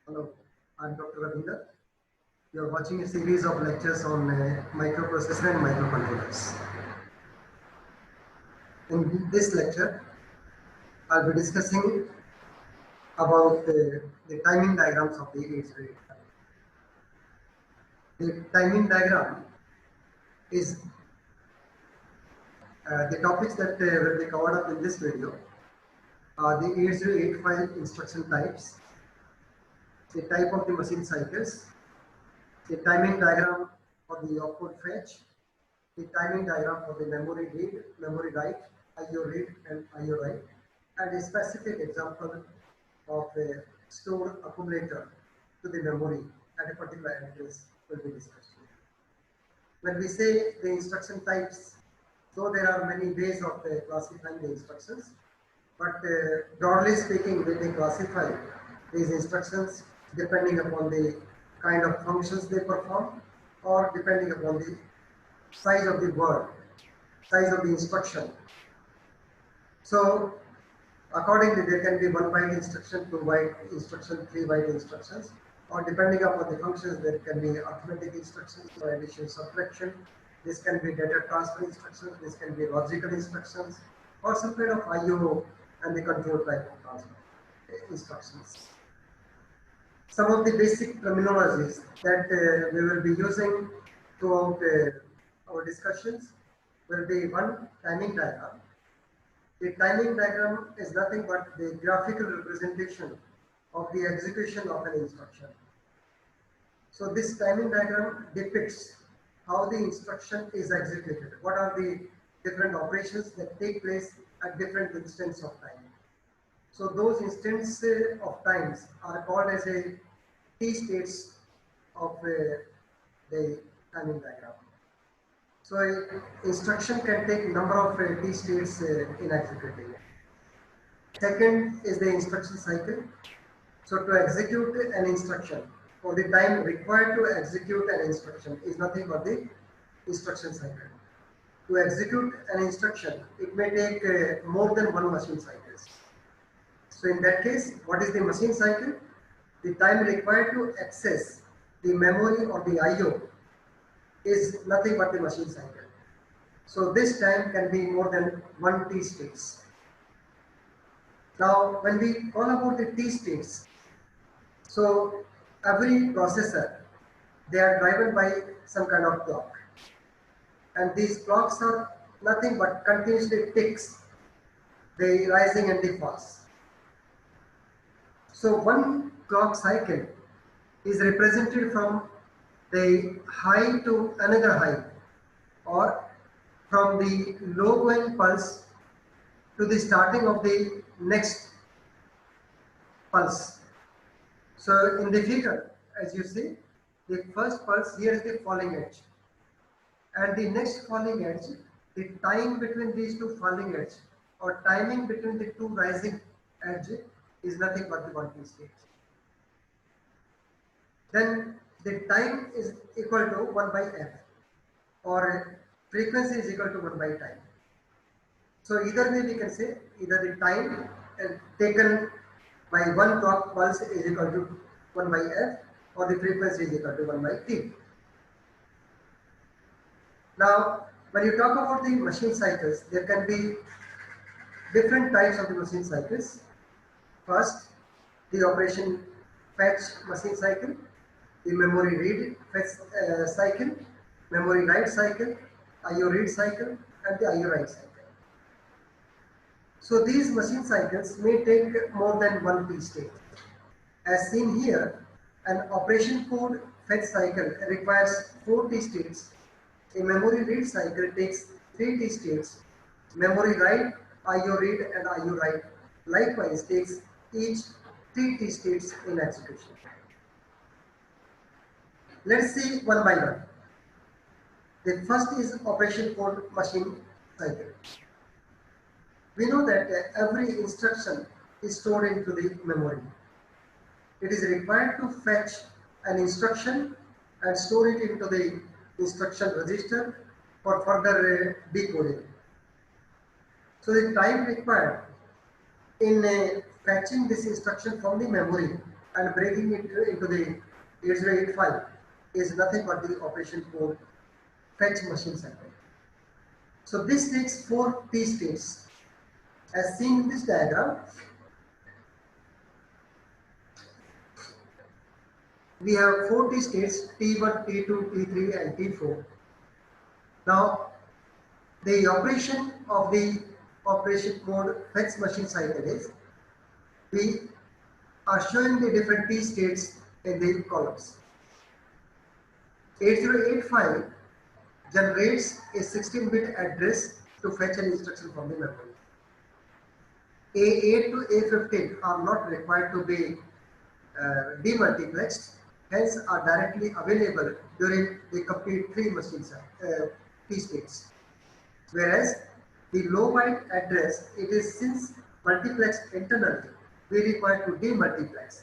Hello, I'm Dr. Ravinder. You are watching a series of lectures on microprocessor and microcontrollers. In this lecture, I'll be discussing about the timing diagrams of the 8085. The timing diagram is the topics that will be covered up in this video are the 8085 instruction types, the type of the machine cycles, the timing diagram for the output fetch, the timing diagram for the memory read, memory write, IO read and IO write, and a specific example of a stored accumulator to the memory at a particular address will be discussed here. When we say the instruction types, though there are many ways of classifying the instructions, but broadly speaking, we may classify these instructions depending upon the kind of functions they perform or depending upon the size of the word, size of the instruction. So accordingly, there can be 1 byte instruction, 2 byte instruction, 3 byte instructions, or depending upon the functions, there can be arithmetic instructions for addition, subtraction. This can be data transfer instructions, this can be logical instructions, or some kind of IO and the control type of transfer instructions. Some of the basic terminologies that we will be using throughout our discussions will be one, timing diagram. The timing diagram is nothing but the graphical representation of the execution of an instruction. So this timing diagram depicts how the instruction is executed. What are the different operations that take place at different instants of time. So those instants of times are called as a T states of the timing diagram. So instruction can take number of T states in executing. Second is the instruction cycle. So to execute an instruction, or the time required to execute an instruction is nothing but the instruction cycle. To execute an instruction, it may take more than one machine cycles. So in that case, what is the machine cycle? The time required to access the memory or the IO is nothing but the machine cycle. So this time can be more than 1 T states. Now when we call about the T states, so every processor, they are driven by some kind of clock, and these clocks are nothing but continuously ticks, the rising and the falls. So one clock cycle is represented from the high to another high, or from the low going pulse to the starting of the next pulse. So in the figure, as you see, the first pulse here is the falling edge, and the next falling edge, the time between these two falling edge or timing between the two rising edge is nothing but the 1 T state. Then the time is equal to 1 by f, or frequency is equal to 1 by time. So either way we can say either the time taken by one clock pulse is equal to 1 by f, or the frequency is equal to 1 by t. Now when you talk about the machine cycles, there can be different types of the machine cycles. First, the operation fetch machine cycle, the memory read fetch cycle, memory write cycle, IO read cycle, and the IO write cycle. So these machine cycles may take more than 1 T state. As seen here, an operation code fetch cycle requires 4 T states. A memory read cycle takes 3 T states. Memory write, IO read, and IO write likewise takes each 3 T states in execution. Let's see one by one. The first is operation code machine cycle. We know that every instruction is stored into the memory. It is required to fetch an instruction and store it into the instruction register for further decoding. So the time required in fetching this instruction from the memory and breaking it into the 8085 is nothing but the operation code fetch machine cycle. So this takes 4 T states. As seen in this diagram, we have 4 T states, T1, T2, T3 and T4. Now the operation of the operation code fetch machine cycle is, we are showing the different T states in the columns. 8085 generates a 16-bit address to fetch an instruction from the memory. A8 to A15 are not required to be demultiplexed, hence are directly available during the complete 3 machine T states. Whereas the low byte address, it is since multiplexed internally, we require to demultiplex.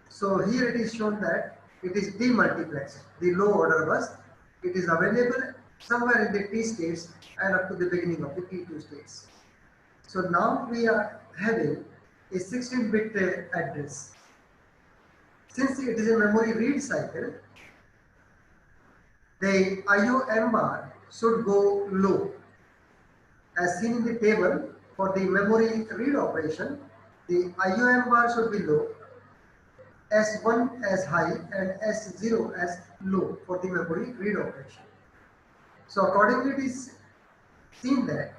So here it is shown that it is demultiplexed, the low order bus. It is available somewhere in the T states and up to the beginning of the T2 states. So now we are having a 16-bit address. Since it is a memory read cycle, the IO M bar should go low. As seen in the table, for the memory read operation, the IO M bar should be low, S1 as high and S0 as low for the memory read operation. So accordingly it is seen that,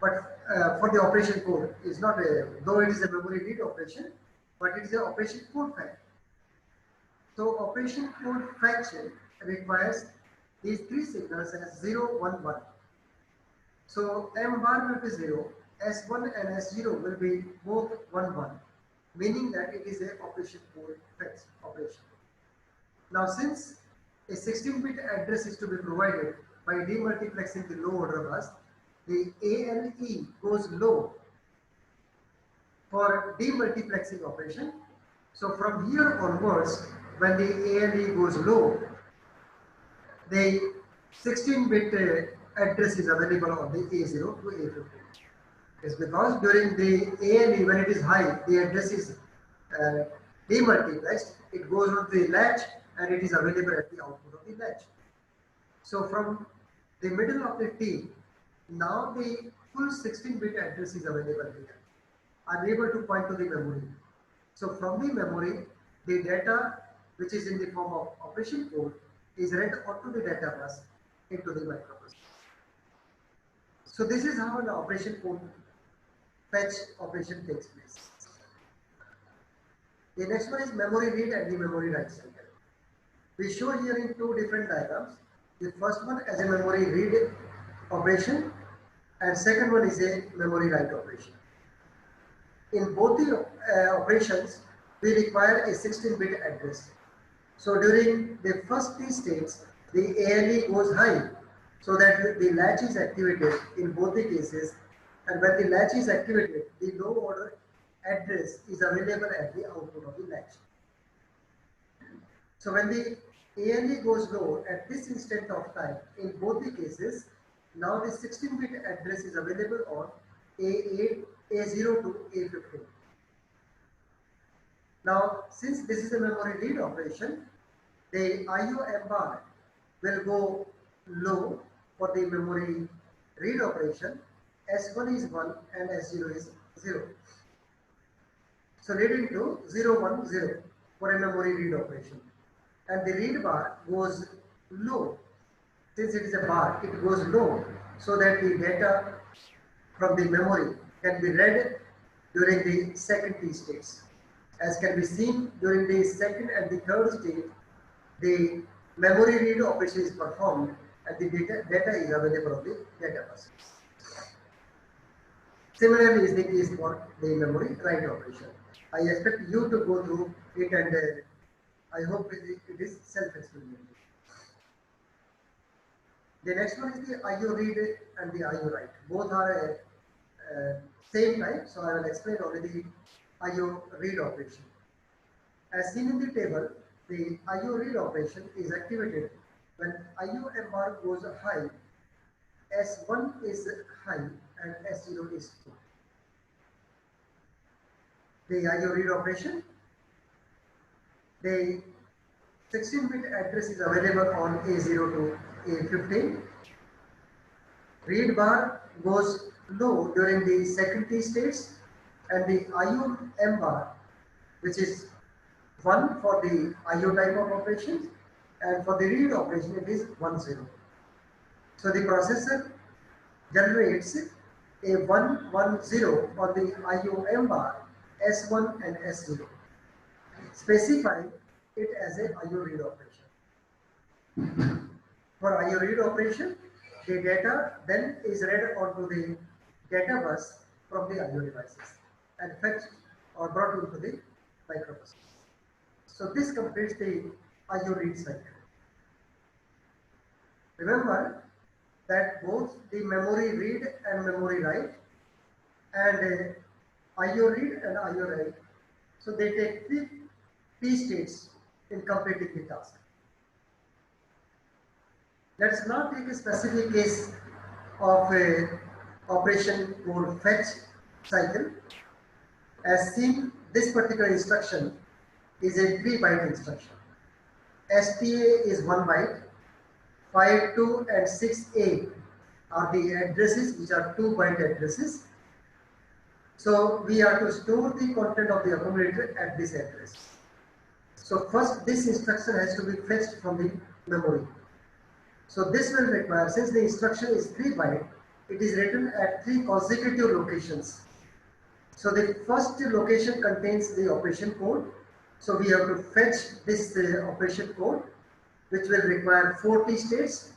but for the operation code is not a, though it is a memory read operation, but it is an operation code fetch. So operation code fetch requires these 3 signals as 0, 1, 1. So M bar will be 0, S1 and S0 will be both 1, 1, meaning that it is a operation code fetch operation. Now since a 16-bit address is to be provided by demultiplexing the low order bus, the ALE goes low for demultiplexing operation. So from here onwards, when the ALE goes low, the 16-bit address is available on the A0 to A15. It's because during the ALE, when it is high, the address is demultiplexed, it goes on the latch and it is available at the output of the latch. So from the middle of the T, now the full 16-bit address is available here. I'm able to point to the memory. So from the memory, the data which is in the form of operation code is read onto the data bus into the microprocessor. So this is how an operation code fetch operation takes place. The next one is memory read and the memory write cycle. We show here in 2 different diagrams. The first one as a memory read operation and second one is a memory write operation. In both the operations, we require a 16-bit address. So during the first T states, the ALE goes high so that the latch is activated in both the cases, and when the latch is activated, the low order address is available at the output of the latch. So when the ALE goes low at this instant of time, in both the cases, now the 16-bit address is available on A8, A0 to A15. Now, since this is a memory read operation, the IO M bar will go low for the memory read operation. S1 is 1 and S0 is 0. So leading to 0, 1, 0 for a memory read operation. And the read bar goes low. Since it is a bar, it goes low so that the data from the memory can be read during the second T states. As can be seen during the second and the third state, the memory read operation is performed and the data is available on the data bus. Similarly is the case for the memory write operation. I expect you to go through it and I hope it is self-explanatory. The next one is the IO read and the IO write. Both are same type, so I will explain only the IO read operation. As seen in the table, the IO read operation is activated when IO M bar goes high, S1 is high and S0 is low. The IO read operation the 16-bit address is available on A0 to A15. Read bar goes low during the secondary states, and the IO M bar, which is 1 for the IO type of operations, and for the read operation it is 10. So the processor generates a 110 on the IO M bar, S1 and S0, specifying it as a IO read operation. For IO read operation, the data then is read onto the data bus from the IO devices and fetched or brought into the microprocessor. So this completes the IO read cycle. Remember that both the memory read and memory write, and IO read and IO write, so they take the T states in completing the task. Let's now take a specific case of a operation called fetch cycle. As seen, this particular instruction is a 3-byte instruction. STA is 1 byte, 5, 2 and 6A are the addresses, which are 2-byte addresses. So we are to store the content of the accumulator at this address. So first this instruction has to be fetched from the memory. So this will require, since the instruction is 3 byte, it is written at 3 consecutive locations. So the first location contains the operation code. So we have to fetch this operation code, which will require 4 T states.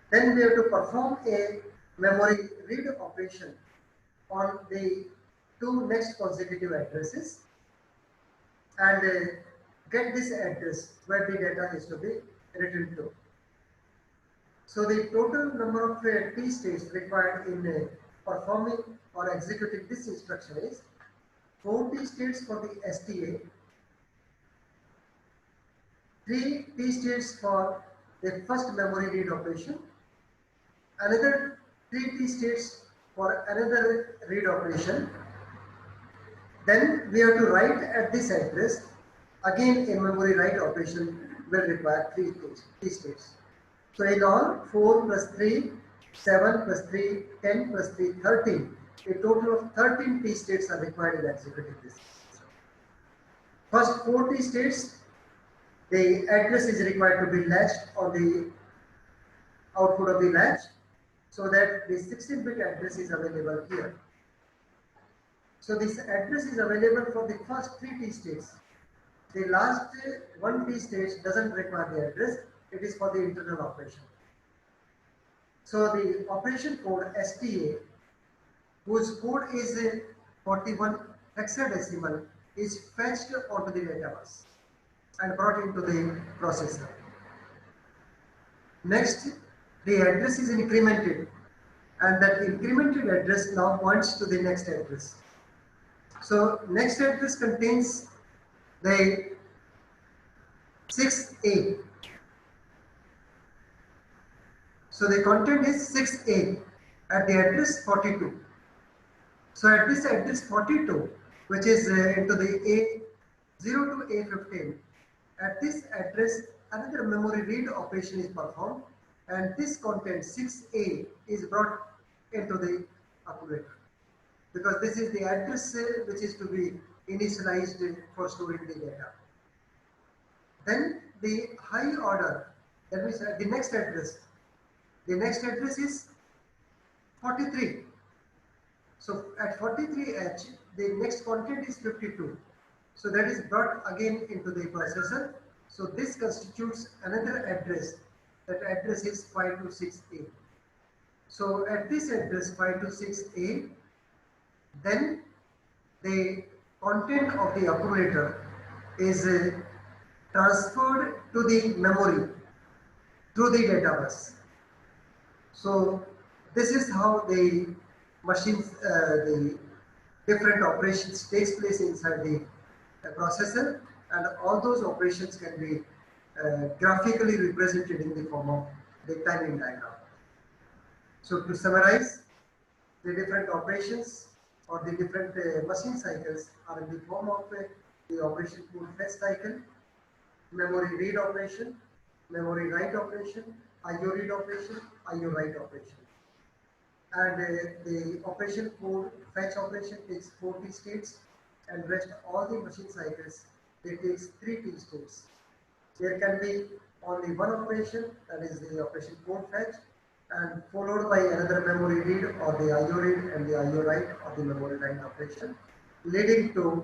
Then we have to perform a memory read operation on the 2 next consecutive addresses and get this address where the data is to be written to. So the total number of T states required in performing or executing this instruction is 4 T states for the STA, 3 T states for the first memory read operation, another 3 T states for another read operation. Then we have to write at this address. Again, a memory write operation will require 3 T states. So in all, 4 plus 3, 7 plus 3, 10 plus 3, 13. A total of 13 T states are required in executing this. First 4 T states, the address is required to be latched on the output of the latch, so that the 16-bit address is available here. So this address is available for the first 3 T states. The last 1 T state doesn't require the address. It is for the internal operation. So the operation code STA, whose code is 41 hexadecimal, is fetched onto the data bus and brought into the processor. Next, the address is incremented, and that incremented address now points to the next address. So next address contains the 6A. So the content is 6A at the address 42. So at this address 42, which is into the A0 to A15, at this address another memory read operation is performed, and this content 6A is brought into the accumulator, because this is the address which is to be initialized for storing the data. Then the high order, that means the next address. The next address is 43. So at 43H, the next content is 52. So that is brought again into the processor. So this constitutes another address. That address is 526A. So at this address 526A, then the content of the accumulator is transferred to the memory through the data bus. So this is how the machines, the different operations takes place inside the processor, and all those operations can be graphically represented in the form of the timing diagram. So to summarize, the different operations or the different machine cycles are in the form of the operation code fetch cycle, memory read operation, memory write operation, IO read operation, IO write operation. And the operation code fetch operation takes 4 T states, and rest all the machine cycles it takes 3 T states. There can be only one operation, that is the operation code fetch, and followed by another memory read or the IO read and the IO write or the memory write operation, leading to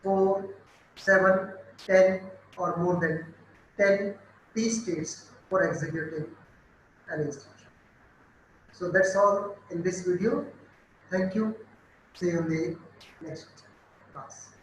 4, 7, 10 or more than 10 T states for executing an instruction. So that's all in this video. Thank you. See you in the next class.